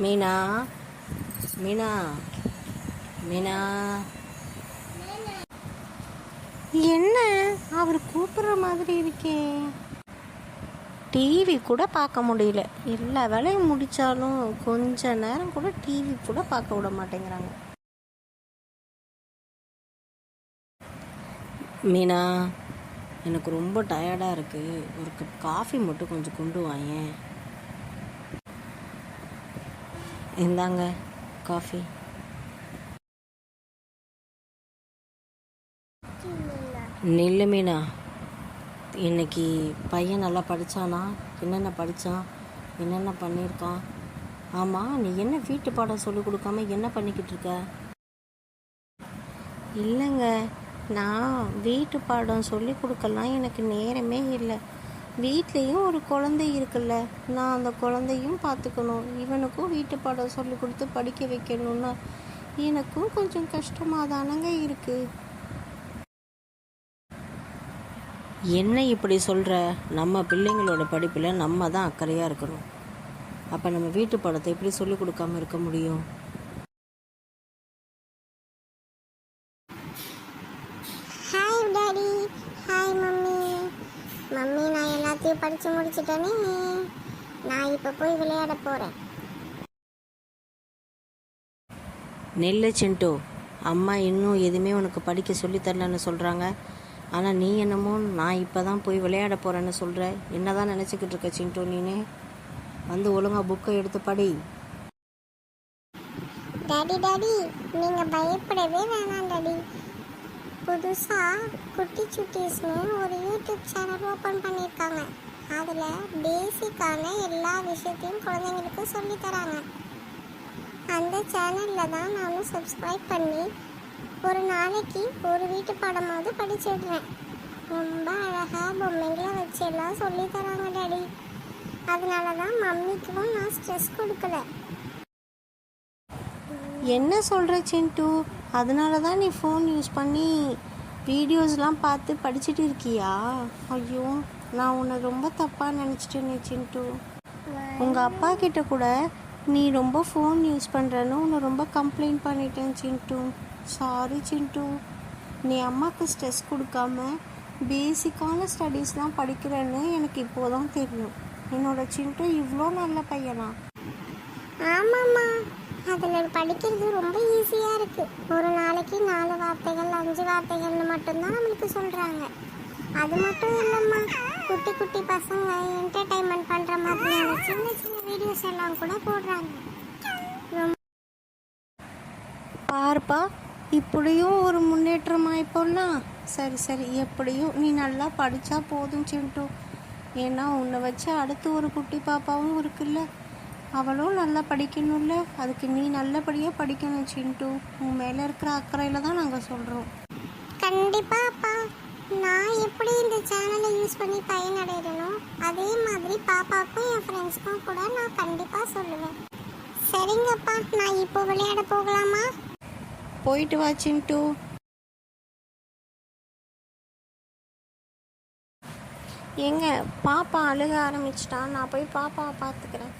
மீனா மீனா மீனா, என்ன அவர் கூப்பிடுற மாதிரி இருக்கே? டிவி கூட பார்க்க முடியல. எல்லா வேலையும் முடித்தாலும் கொஞ்ச நேரம் கூட டிவி கூட பார்க்க விட மாட்டேங்கிறாங்க. மீனா, எனக்கு ரொம்ப டயர்டாக இருக்குது. ஒரு கப் காஃபி மட்டும் கொஞ்சம் கொண்டு வாயேன். இந்தாங்க காஃபி. நில்லு மீனா, இன்னைக்கு பையன் நல்லா படித்தானா? என்னென்ன படித்தான்? என்னென்ன பண்ணியிருக்கான்? ஆமாம், நீ என்ன வீட்டு பாடம் சொல்லிக் கொடுக்காம என்ன பண்ணிக்கிட்டு இருக்க? இல்லைங்க, நான் வீட்டு பாடம் சொல்லி கொடுக்கலாம் எனக்கு நேரமே இல்லை. வீட்லேயும் ஒரு குழந்தை இருக்குல்ல, நான் அந்த குழந்தையும் பார்த்துக்கணும். இவனுக்கும் வீட்டு பாடம் சொல்லி கொடுத்து படிக்க வைக்கணும்னா எனக்கும் கொஞ்சம் கஷ்டமாக தானங்க இருக்குது. என்ன இப்படி சொல்கிற? நம்ம பிள்ளைங்களோட படிப்பில் நம்ம தான் அக்கறையாக இருக்கணும். அப்போ நம்ம வீட்டு பாடத்தை எப்படி சொல்லிக் கொடுக்காமல் இருக்க முடியும்? Hi daddy, hi mummy. Mummy, நான் எல்லாத்தையும் படித்து முடிச்சிட்டேனே. நான் இப்போ போய் விளையாட போகிறேன். நெல்லு சிண்டு, அம்மா இன்னும் எதுவுமே உனக்கு படிக்க சொல்லித்தரலன்னு சொல்கிறாங்க. ஆனால் நீ என்னமோ நான் இப்போ தான் போய் விளையாட போகிறேன்னு சொல்கிற. என்ன தான் நினச்சிக்கிட்டு இருக்க சிண்டு? நீனே வந்து ஒழுங்காக புக்கை எடுத்து படி. டாடி டாடி, நீங்கள் பயப்படவே வேணாம் டாடி. புதுசாக குட்டி சுட்டீஸ்னு ஒரு யூடியூப் சேனல் ஓப்பன் பண்ணியிருக்காங்க. அதில் பேசிக்கான எல்லா விஷயத்தையும் குழந்தைங்களுக்கு சொல்லித்தராங்க. அந்த சேனலில் தான் நானும் சப்ஸ்கிரைப் பண்ணி ஒரு நாளைக்கு ஒரு வீட்டு பாடமாவது படிச்சிடுறேன். ரொம்ப அழகாக பொம்மைகளை வச்சு எல்லாம் சொல்லித்தராங்க டாடி. அதனால தான் மம்மிக்கும் நான் ஸ்ட்ரெஸ் கொடுக்கல. என்ன சொல்கிற சிண்டு? அதனால தான் நீ ஃபோன் யூஸ் பண்ணி வீடியோஸ்லாம் பார்த்து படிச்சுட்டு இருக்கியா? ஐயோ, நான் உன்னை ரொம்ப தப்பாக நினச்சிட்டேனே சிண்டு. உங்கள் அப்பா கிட்ட கூட நீ ரொம்ப ஃபோன் யூஸ் பண்ணுறன்னு உன்னை ரொம்ப கம்ப்ளைண்ட் பண்ணிட்டேன் சிண்டு. சாரி சிண்டு. நீ அம்மாவுக்கு ஸ்ட்ரெஸ் கொடுக்காம பேசிக்கான ஸ்டடீஸ்லாம் படிக்கிறேன்னு எனக்கு இப்போதான் தெரியும். என்னோட சிண்டு இவ்வளோ நல்ல பையனா? ஆமாம்மா, அதில் படிக்கிறது ரொம்ப ஈஸியாக இருக்குது. ஒரு நாளைக்கு 4 வார்த்தைகள் 5 வார்த்தைகள்னு மட்டும்தான் நம்மளுக்கு சொல்கிறாங்க. அது மட்டும் இல்லைம்மா, குட்டி குட்டி பசங்க என்டர்டைன்மெண்ட் பண்ணுற மாதிரியான சின்ன சின்ன வீடியோஸ் எல்லாம் கூட போடுறாங்க. பார்ப்பா, இப்படியும் ஒரு முன்னேற்றம் ஆயிப்போம்லாம். சரி சரி, எப்படியும் நீ நல்லா படித்தா போதும் சிண்டு. ஏன்னா உன்னை வச்சு அடுத்து ஒரு குட்டி பாப்பாவும் இருக்குல்ல, அவளும் நல்லா படிக்கணும்ல. அதுக்கு நீ நல்லபடியாக படிக்கணும் சிண்டு. உன் மேலே இருக்கிற அக்கறையில் தான் நாங்கள் சொல்கிறோம். கண்டிப்பாப்பா, நான் எப்படி இந்த சேனலை யூஸ் பண்ணி பயனடைகிறனோ அதே மாதிரி பாப்பாவுக்கும் என் ஃப்ரெண்ட்ஸ்க்கும் கூட நான் கண்டிப்பாக சொல்லுவேன். சரிங்கப்பா, நான் இப்போ விளையாட போகலாமா? போயிட்டு வா சிண்டு. எங்க பாப்பா அழுக ஆரம்பிச்சிட்டா, நான் போய் பாப்பாவை பார்த்துக்கிறேன்.